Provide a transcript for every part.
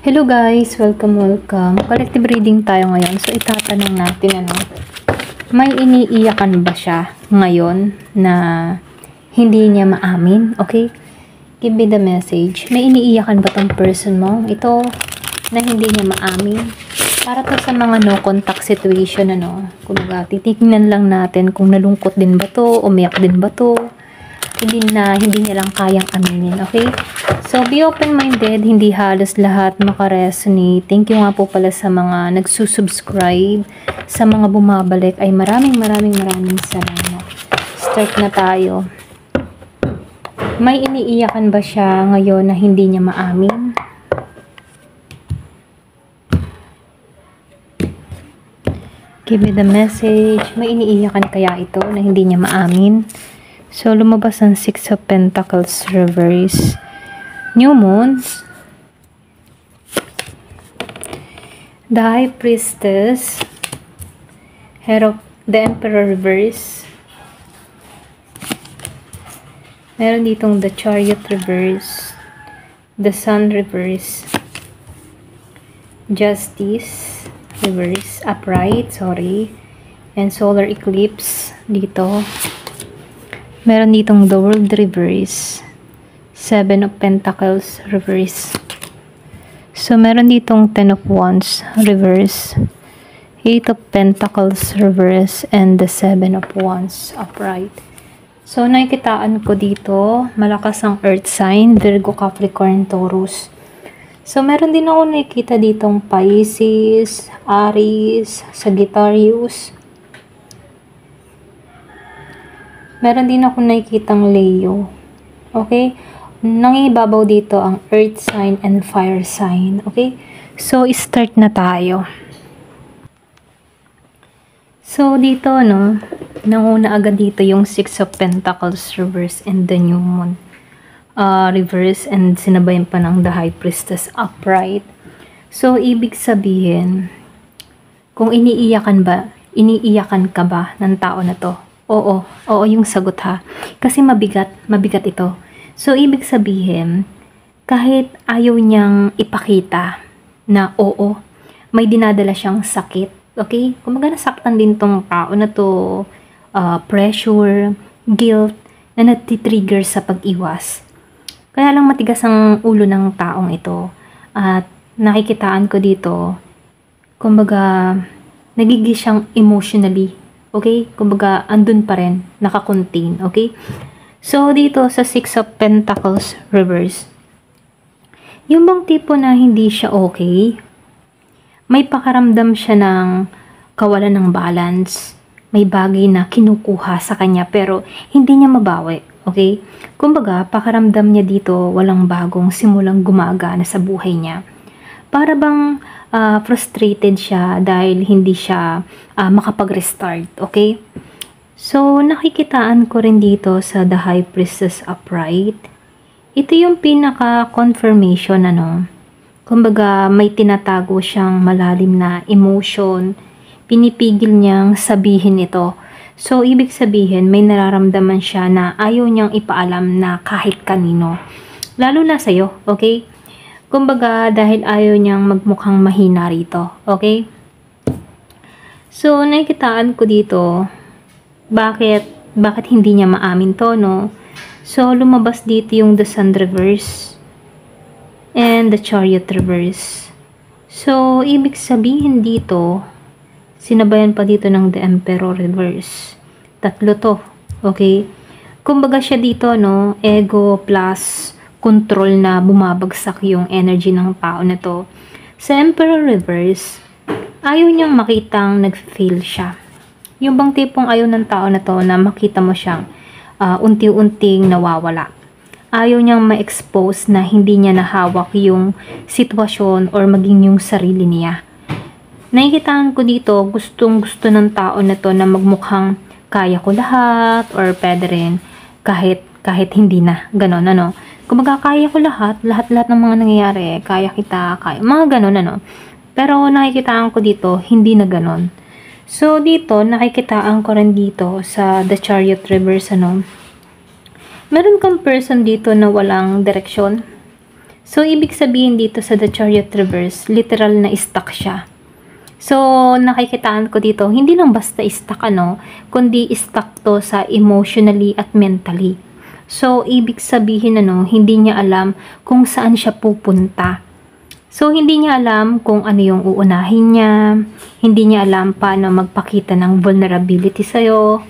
Hello guys! Welcome! Collective reading tayo ngayon. So, itatanong natin may iniiyakan ba siya ngayon na hindi niya maamin? Okay? Give me the message. May iniiyakan ba tong person mo? Ito na hindi niya maamin. Para to sa mga no contact situation, Kung titignan lang natin kung nalungkot din ba to, umiyak din ba to. Hindi niya lang kayang aminin, okay? So, be open-minded, hindi halos lahat makaresonate. Thank you nga po pala sa mga nagsusubscribe, sa mga bumabalik, ay maraming salamat. Start na tayo. May iniiyakan ba siya ngayon na hindi niya maamin? Give me the message. May iniiyakan kaya ito na hindi niya maamin? So, lumabas ang Six of Pentacles reverse. New Moon. The High Priestess. The Emperor reverse. Meron ditong The Chariot reverse. The Sun reverse. Justice reverse. Upright, sorry. And Solar Eclipse dito. Meron ditong The World reverse. Seven of Pentacles reverse. So, meron ditong Ten of Wands reverse. Eight of Pentacles reverse. And the Seven of Wands upright. So, nakikitaan ko dito, malakas ang Earth sign, Virgo, Capricorn, Taurus. So, meron din ako nakikita ditong Pisces, Aries, Sagittarius. Meron din ako nakikitang Leo. Okay? Nangibabaw dito ang Earth sign and Fire sign. Okay? So, start na tayo. So, dito, nanguna agad dito yung Six of Pentacles reverse and the New Moon reverse, and sinabayan pa ng the High Priestess upright. So, ibig sabihin, kung iniiyakan ka ba ng tao na to? Oo yung sagot ha. Kasi mabigat ito. So, ibig sabihin, kahit ayaw niyang ipakita na oo, may dinadala siyang sakit. Okay? Kumaga nasaktan din tong tao na to, pressure, guilt, na natitrigger sa pag-iwas. Kaya lang matigas ang ulo ng taong ito. At nakikitaan ko dito, kumbaga, nagiging siyang emotionally. Okay? Kumbaga, andun pa rin, nakakontain. Okay? So, dito sa Six of Pentacles reverse, yung bang tipo na hindi siya okay, may pakaramdam siya ng kawalan ng balance, may bagay na kinukuha sa kanya pero hindi niya mabawi. Okay? Kumbaga, pakaramdam niya dito walang bagong simulang gumagana sa buhay niya. Para bang frustrated siya dahil hindi siya makapag-restart. Okay? So, nakikitaan ko rin dito sa The High Priestess upright. Ito yung pinaka-confirmation, Kumbaga, may tinatago siyang malalim na emotion. Pinipigil niyang sabihin ito. So, ibig sabihin, may nararamdaman siya na ayaw niyang ipaalam na kahit kanino. Lalo na sa'yo, okay? Kumbaga, dahil ayaw niyang magmukhang mahina rito. Okay? So, nakikitaan ko dito, bakit hindi niya maamin to, So, lumabas dito yung The Sun reverse and the Chariot reverse. So, ibig sabihin dito, sinabayan pa dito ng the Emperor reverse. Tatlo to. Okay? Kumbaga siya dito, ego plus control na bumabagsak yung energy ng tao na to. Sa Emperor reverse, ayaw niyang makitang nag-fail siya. Yung bang tipong ayaw ng tao na to na makita mo siyang unti-unting nawawala. Ayaw niyang ma-expose na hindi niya nahawak yung sitwasyon or maging yung sarili niya. Nakikitaan ko dito, gustong-gusto ng tao na to na magmukhang kaya ko lahat or pwede rin kahit hindi na. Ganon, Kumbaga, kaya ko lahat ng mga nangyayari, kaya kita, mga ganon, Pero nakikitaan ko dito, hindi na ganon. So, dito, nakikitaan ko rin dito sa The Chariot reverse, meron kang person dito na walang direksyon. So, ibig sabihin dito sa The Chariot reverse, literal na stuck siya. So, nakikitaan ko dito, hindi lang basta stuck kundi stuck to sa emotionally at mentally. So, ibig sabihin hindi niya alam kung saan siya pupunta. So, hindi niya alam kung ano yung uunahin niya, hindi niya alam paano magpakita ng vulnerability sa'yo.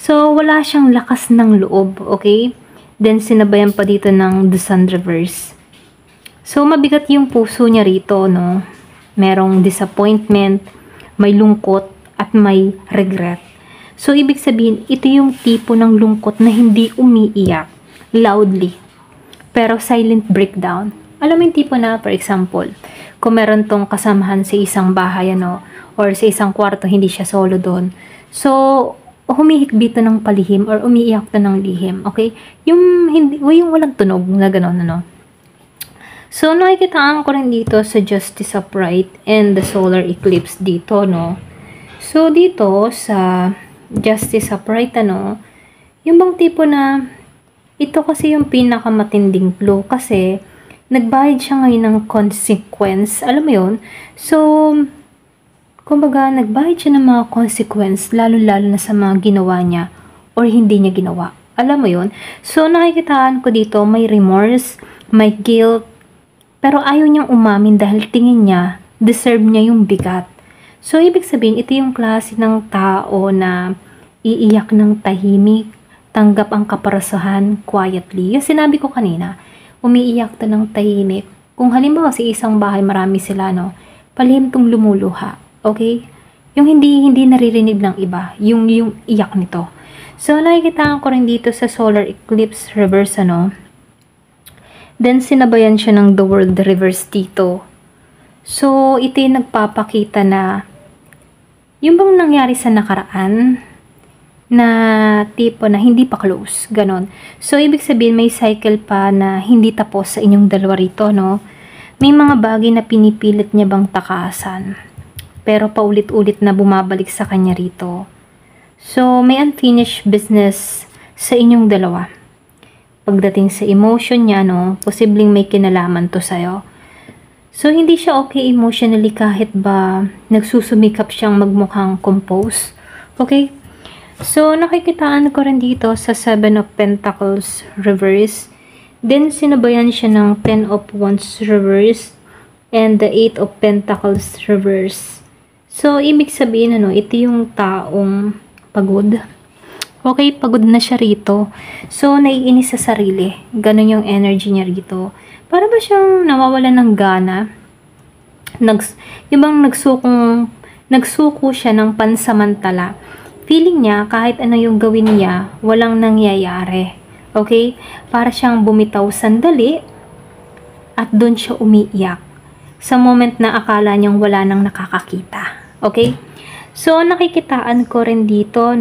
So, wala siyang lakas ng loob, okay? Then, sinabayan pa dito ng The Sun reverse. So, mabigat yung puso niya rito, Merong disappointment, may lungkot, at may regret. So, ibig sabihin, ito yung tipo ng lungkot na hindi umiiyak loudly, pero silent breakdown. Alam mo yung tipo na, for example, kung meron tong kasamahan sa isang bahay, or sa isang kwarto, hindi siya solo doon. So, humihikbi to ng palihim or umiiyak to ng lihim, okay? Yung walang tunog na gano'n, So, nakikitaan ko rin dito sa Justice Upright and the Solar Eclipse dito, So, dito sa Justice Upright, yung bang tipo na, ito kasi yung pinakamatinding clue kasi, nagbayad siya ngayon ng consequence, alam mo yun? So, kumbaga, nagbayad siya ng mga consequence, lalo-lalo na sa mga ginawa niya or hindi niya ginawa. Alam mo yun? So, nakikitaan ko dito, may remorse, may guilt, pero ayaw niyang umamin dahil tingin niya, deserve niya yung bigat. So, ibig sabihin, ito yung klase ng tao na iiyak ng tahimik, tanggap ang kaparasahan quietly. Yung sinabi ko kanina, umiiyak to ng tahimik. Kung halimbawa sa isang bahay, marami sila, palihim tong lumuluha. Okay? Yung hindi naririnig ng iba, yung iyak nito. So, nakikita ko rin dito sa Solar Eclipse reverse, Then, sinabayan siya ng The World reverse dito. So, ito yung nagpapakita na yung bang nangyari sa nakaraan na tipo na hindi pa close, ganon. So, ibig sabihin may cycle pa na hindi tapos sa inyong dalawa rito, May mga bagay na pinipilit niya bang takasan, pero paulit-ulit na bumabalik sa kanya rito. So, may unfinished business sa inyong dalawa. Pagdating sa emotion niya, posibleng may kinalaman to sa'yo. So, hindi siya okay emotionally kahit ba nagsusumikap siyang magmukhang compose. Okay? So, nakikitaan ko rin dito sa 7 of Pentacles reverse. Then, sinabayan siya ng 10 of Wands reverse and the 8 of Pentacles reverse. So, ibig sabihin, ito yung taong pagod. Okay, pagod na siya rito. So, naiinis sa sarili. Ganon yung energy niya rito. Para ba siyang nawawalan ng gana? Yung nagsuko siya ng pansamantala. Feeling niya, kahit ano yung gawin niya, walang nangyayari. Okay? Para siyang bumitaw sandali at doon siya umiiyak. Sa moment na akala niyang wala nang nakakakita. Okay? So, nakikitaan ko rin dito,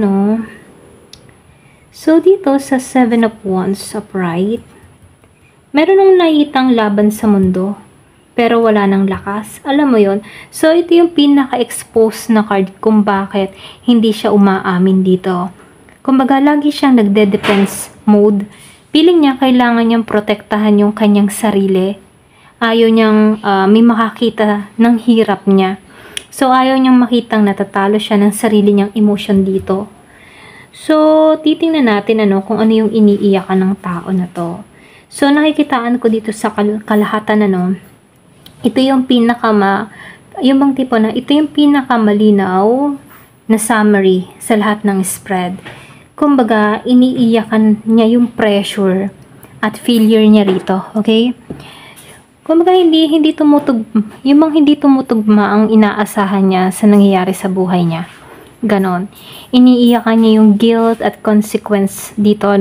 So, dito sa 7 of Wands upright, meron nung nakitang laban sa mundo, pero wala nang lakas. Alam mo yon. So, ito yung pinaka-expose na card kung bakit hindi siya umaamin dito. Kumbaga, lagi siyang nagde-defense mode. Feeling niya, kailangan niyang protektahan yung kanyang sarili. Ayaw niyang may makakita ng hirap niya. So, ayaw niyang makitang natatalo siya ng sarili niyang emotion dito. So, titingnan natin kung ano yung iniiyakan ng tao na to. So, nakikitaan ko dito sa kalahatan ito yung yung bang tipo na, ito yung pinakamalinaw na summary sa lahat ng spread. Kumbaga, iniiyakan niya yung pressure at failure niya rito. Okay? Kumbaga, hindi tumutugma ang inaasahan niya sa nangyayari sa buhay niya. Ganon. Iniiyakan niya yung guilt at consequence dito,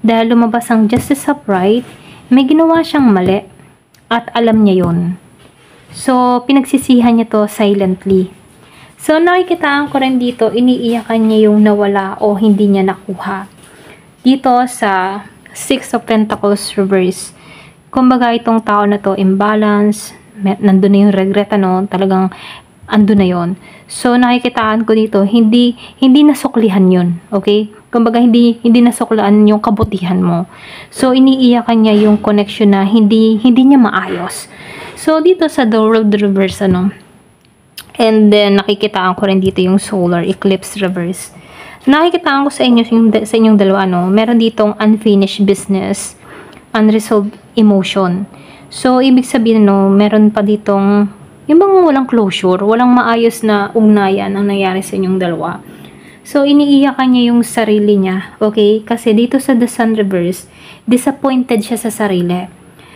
Dahil lumabas ang Justice Upright, may ginawa siyang mali at alam niya yun. So, pinagsisihan niya to silently. So, nakikitaan ko rin dito, iniiyakan niya yung nawala o hindi niya nakuha. Dito sa 6 of Pentacles reverse, kumbaga itong tao na to, imbalance, nandun na yung regret, talagang ando na yon. So, nakikitaan ko dito, hindi nasuklihan yun, okay? Kumbaga, hindi nasuklaan yung kabutihan mo. So, iniiyakan niya yung connection na hindi niya maayos. So, dito sa The World Reverse, and then, nakikitaan ko rin dito yung Solar Eclipse Reverse. Nakikitaan ko sa inyong dalawa, meron ditong unfinished business, unresolved emotion. So, ibig sabihin, meron pa ditong yung mga walang closure, walang maayos na ugnayan ang nangyari sa inyong dalawa. So, iniiyakan niya yung sarili niya, okay? Kasi dito sa The Sun Reverse, disappointed siya sa sarili.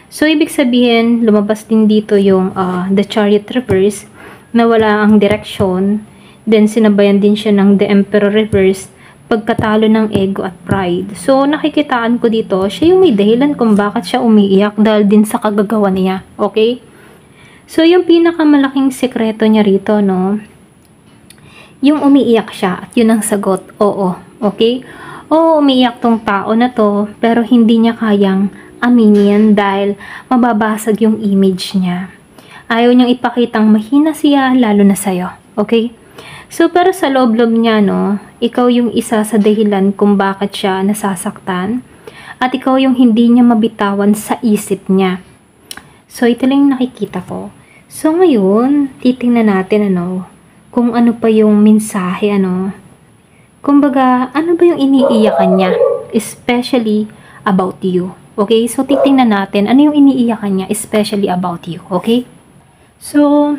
So, ibig sabihin, lumabas din dito yung The Chariot Reverse, na wala ang direksyon. Then, sinabayan din siya ng The Emperor Reverse, pagkatalo ng ego at pride. So, nakikitaan ko dito, siya yung may dahilan kung bakit siya umiiyak dahil din sa kagagawa niya, okay? So, yung pinakamalaking sekreto niya rito, yung umiiyak siya at yun ang sagot, oo. Okay? Oo, umiiyak tong tao na to, pero hindi niya kayang aminin dahil mababasag yung image niya. Ayaw niyang ipakitang mahina siya, lalo na sa'yo. Okay? So, pero sa loob-loob niya, ikaw yung isa sa dahilan kung bakit siya nasasaktan at ikaw yung hindi niya mabitawan sa isip niya. So, ito lang yung nakikita ko. So, ngayon, titingnan natin, kung ano pa yung mensahe, kumbaga, ano ba yung iniiyakan niya, especially about you. Okay? So, titingnan natin, ano yung iniiyakan niya, especially about you. Okay? So,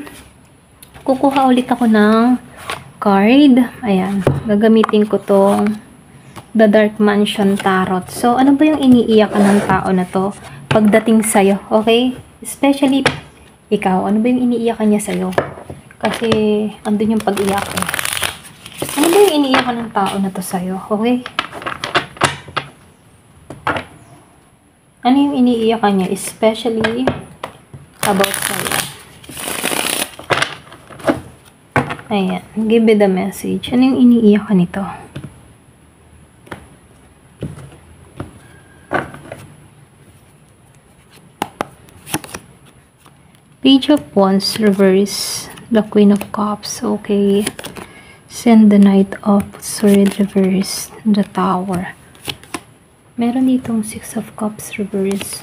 kukuha ulit ako ng card. Ayan. Gagamitin ko tong The Dark Mansion Tarot. So, ano ba yung iniiyakan ng tao na to pagdating sa'yo? Okay? Especially, ikaw. Ano ba yung iniiyakan niya sa'yo? Kasi, andun yung pag-iyak eh. Ano ba yung iniiyakan ng tao na to sa'yo? Okay? Ano yung iniiyakan niya? Especially, about sa'yo. Ayan. Give me the message. Ano yung iniiyakan nito? Page of Wands reverse, the Queen of Cups, okay. Send the Knight of Swords reverse, the Tower. Meron ditong 6 of Cups reverse,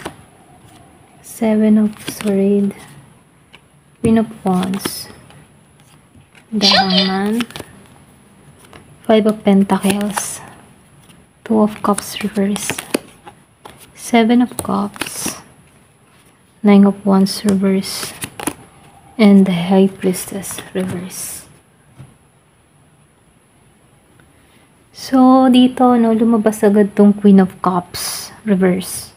7 of Swords, Queen of Wands, the Hangman, 5 of Pentacles, 2 of Cups reverse, 7 of Cups, 9 of Wands reverse, and the High Priestess reverse. So, dito, lumabas agad tong Queen of Cups reverse.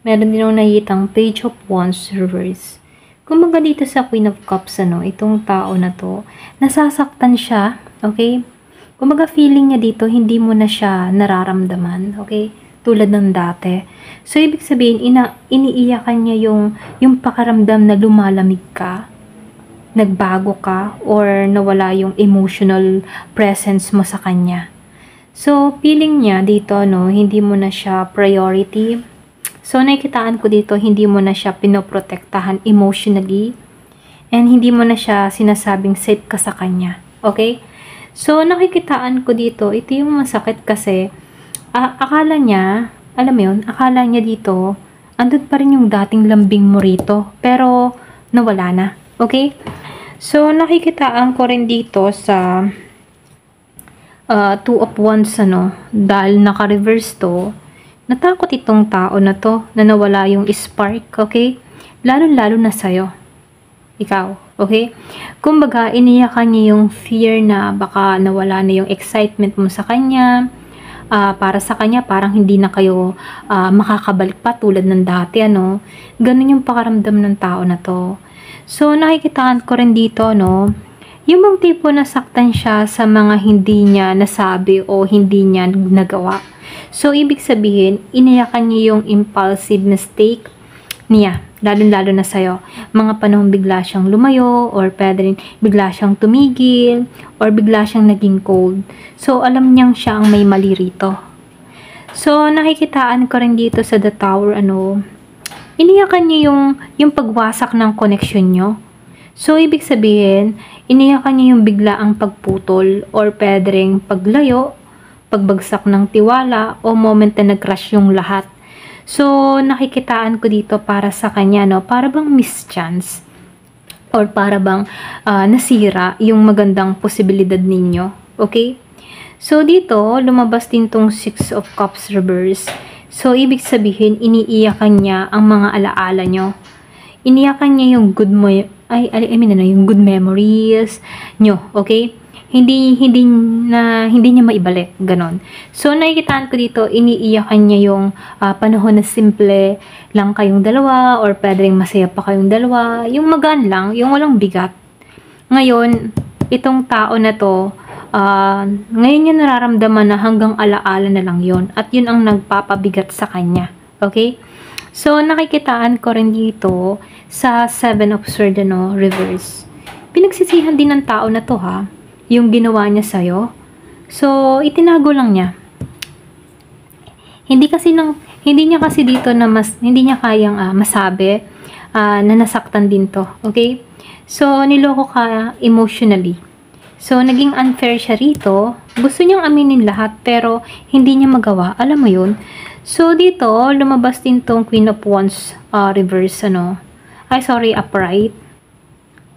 Meron din akong nakikitang Page of Wands reverse. Kumbaga dito sa Queen of Cups, itong tao na to, nasasaktan siya, okay? Kumbaga feeling niya dito, hindi mo na siya nararamdaman, okay? Tulad ng dati. So, ibig sabihin, iniiyakan niya yung pakaramdam na lumalamig ka, nagbago ka, or nawala yung emotional presence mo sa kanya. So, feeling niya dito, hindi mo na siya priority. So, nakikitaan ko dito, hindi mo na siya pinoprotektahan emotionally, and hindi mo na siya sinasabing safe ka sa kanya. Okay? So, nakikitaan ko dito, ito yung masakit kasi, akala niya, alam mo yun, akala niya dito, andun pa rin yung dating lambing mo rito, pero nawala na. Okay? So, nakikitaan ko rin dito sa 2 of Wands, dahil naka-reverse to, natakot itong tao na to, na nawala yung spark, okay? Lalo-lalo na sa'yo. Ikaw, okay? Kumbaga, iniyakan niya yung fear na baka nawala na yung excitement mo sa kanya, para sa kanya, parang hindi na kayo makakabalik pa tulad ng dati, Ganun yung pakaramdam ng tao na to. So, nakikitaan ko rin dito, yung bang tipo na saktan siya sa mga hindi niya nasabi o hindi niya nagawa. So, ibig sabihin, iniyakan niya yung impulsive mistake niya, lalo-lalo na sa'yo. Mga panahon bigla siyang lumayo, or pwede rin bigla siyang tumigil, or bigla siyang naging cold. So, alam niyang siya ang may mali rito. So, nakikitaan ko rin dito sa The Tower, iniyakan niya yung pagwasak ng connection niyo. So, ibig sabihin, iniyakan niya yung bigla ang pagputol, or pwede rin paglayo, pagbagsak ng tiwala o moment na nag-crash yung lahat. So, nakikitaan ko dito para sa kanya, no? Para bang mischance or para bang nasira yung magandang posibilidad ninyo. Okay? So, dito, lumabas din tong Six of Cups reverse. So, ibig sabihin, iniiyakan niya ang mga alaala nyo. Iniyakan niya yung yung good memories nyo, okay? Hindi niya maibalik, ganon. So, nakikitaan ko dito, iniiyakan niya yung panahon na simple lang kayong dalawa or pwede rin masaya pa kayong dalawa. Yung magaan lang, yung walang bigat. Ngayon, itong tao na to, ngayon niya nararamdaman na hanggang alaala na lang yon at yun ang nagpapabigat sa kanya. Okay? So, nakikitaan ko rin dito sa Seven of Swords, reverse. Pinagsisihan din ng tao na to, ha? Yung ginawa niya sa'yo. So, itinago lang niya. Hindi niya kasi dito na hindi niya kayang masabi na nasaktan din to. Okay? So, niloko ka emotionally. So, naging unfair siya rito. Gusto niyang aminin lahat pero hindi niya magawa. Alam mo yun? So, dito, lumabas din tong Queen of Wands reverse, upright.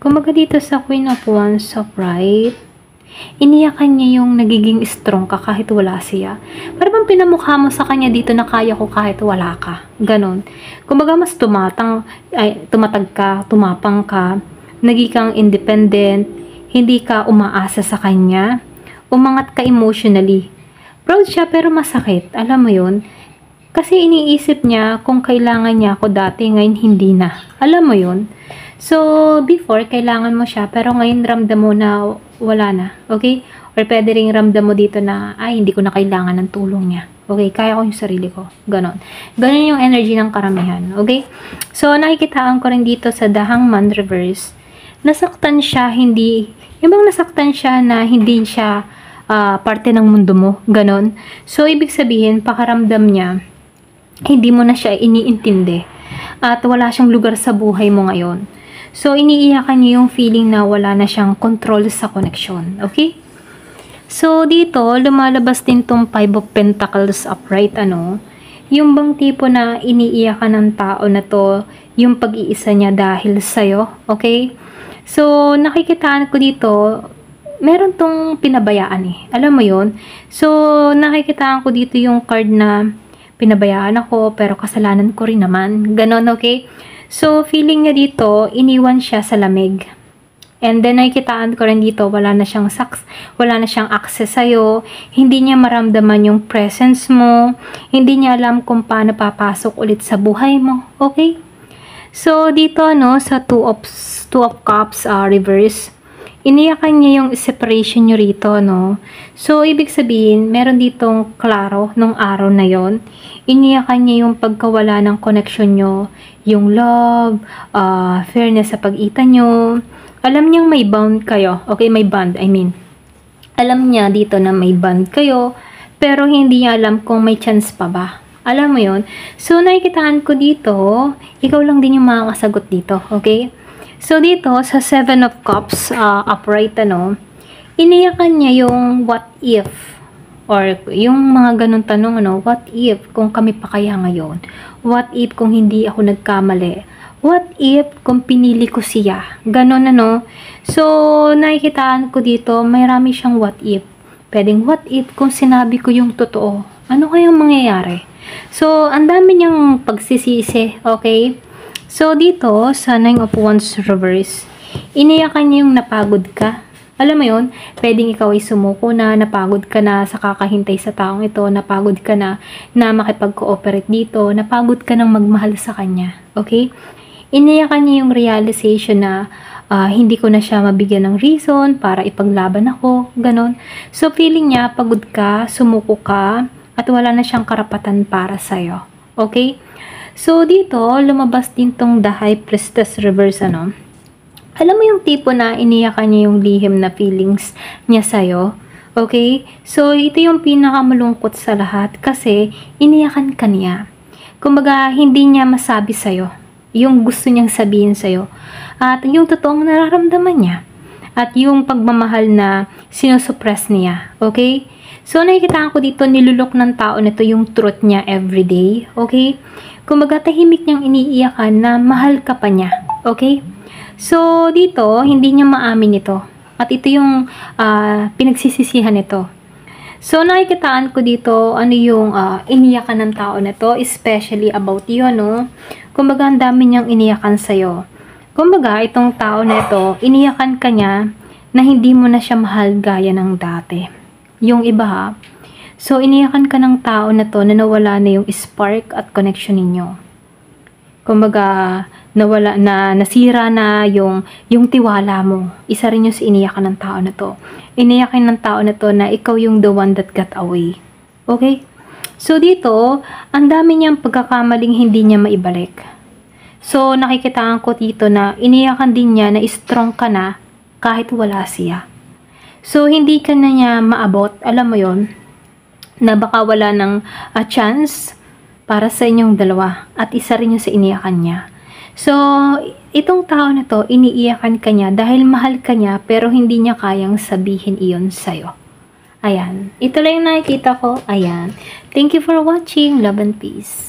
Kumaga dito sa Queen of Wands upright, iniyakan niya yung nagiging strong ka kahit wala siya. Para bang pinamukha mo sa kanya dito na kaya ko kahit wala ka. Ganon. Kumbaga mas tumatag ka, tumapang ka, naging kang independent, hindi ka umaasa sa kanya, umangat ka emotionally. Proud siya pero masakit. Alam mo yun? Kasi iniisip niya kung kailangan niya ako dati, ngayon hindi na. Alam mo yun? So, before, kailangan mo siya, pero ngayon ramdam mo na wala na. Okay? Or pwede ring ramdam mo dito na, hindi ko na kailangan ng tulong niya. Okay? Kaya ko yung sarili ko. Ganon. Ganon yung energy ng karamihan. Okay? So, nakikitaan ko rin dito sa The Hangman reverse. Nasaktan siya, nasaktan siya na hindi siya parte ng mundo mo. Ganon. So, ibig sabihin, pakaramdam niya, hindi mo na siya iniintindi. At wala siyang lugar sa buhay mo ngayon. So, iniiyakan niya yung feeling na wala na siyang control sa connection. Okay? So, dito, lumalabas din tong Five of Pentacles upright, yung bang tipo na iniiyakan ng tao na to, yung pag-iisa niya dahil sa'yo. Okay? So, nakikitaan ko dito, meron tong pinabayaan Alam mo yun? So, nakikitaan ko dito yung card na pinabayaan ako, pero kasalanan ko rin naman. Ganon, okay? So, feeling niya dito, iniwan siya sa lamig. And then, nakikitaan ko rin dito, wala na siyang access sa'yo, hindi niya maramdaman yung presence mo, hindi niya alam kung paano papasok ulit sa buhay mo. Okay? So, dito, sa Two of Cups reverse, iniyakan niya yung separation nyo rito, So, ibig sabihin, meron ditong klaro nung araw na yon. Iniyakan niya yung pagkawala ng connection nyo, yung love, fairness sa pag-itan nyo. Alam niyang may bond kayo. Okay, may bond, Alam niya dito na may bond kayo, pero hindi niya alam kung may chance pa ba. Alam mo yon. So, nakikitaan ko dito, ikaw lang din yung makakasagot dito, okay? So, dito, sa Seven of Cups, upright, iniyakan niya yung what if, or yung mga ganun tanong, what if kung kami pa kaya ngayon? What if kung hindi ako nagkamali? What if kung pinili ko siya? Ganon, So, nakikitaan ko dito, marami siyang what if. Pwedeng what if kung sinabi ko yung totoo? Ano kayang mangyayari? So, ang dami niyang pagsisisi, okay? So, dito, sa Nine of Wands reverse, iniyakan niya yung napagod ka. Alam mo yun, pwedeng ikaw ay sumuko na, napagod ka na sa kakahintay sa taong ito, napagod ka na makipag-cooperate dito, napagod ka ng magmahal sa kanya. Okay? Iniyakan niya yung realization na hindi ko na siya mabigyan ng reason para ipaglaban ako, ganon. So, feeling niya, pagod ka, sumuko ka, at wala na siyang karapatan para sa'yo. Okay? So, dito, lumabas din tong The High Priestess reverse, Alam mo yung tipo na iniyakan niya yung lihim na feelings niya sa'yo? Okay? So, ito yung pinakamalungkot sa lahat kasi iniyakan ka niya. Kumbaga, hindi niya masabi sa'yo yung gusto niyang sabihin sa'yo. At yung totoong nararamdaman niya. At yung pagmamahal na sinusuppress niya. Okay? So, nakikita ko dito, nilulok ng tao na to yung truth niya everyday. Okay? Kumbaga, tahimik niyang iniiyakan na mahal ka pa niya. Okay? So, dito, hindi niya maamin ito. At ito yung pinagsisisihan nito. So, nakikitaan ko dito, ano yung iniyakan ng tao na to, especially about you, no? Kumbaga, ang dami niyang iniyakan sa'yo. Kumbaga, itong tao na ito, iniyakan ka niya na hindi mo na siya mahal gaya ng dati. Yung iba ha. So, iniyakan ka ng tao na to na nawala na yung spark at connection ninyo. Kumbaga, nasira na yung tiwala mo. Isa rin yung iniyakan ng tao na to. Iniyakan ng tao na to na ikaw yung the one that got away. Okay? So, dito, ang dami niyang pagkakamaling hindi niya maibalik. So, nakikitaan ko dito na iniyakan din niya na strong ka na kahit wala siya. So, hindi ka na niya maabot, alam mo yon, na baka wala ng chance para sa inyong dalawa at isa rin yung sa iniyakan niya. So, itong tao na to, iniiyakan ka niya dahil mahal ka niya pero hindi niya kayang sabihin iyon sa'yo. Ayan. Ito lang yung nakikita ko. Ayan. Thank you for watching. Love and peace.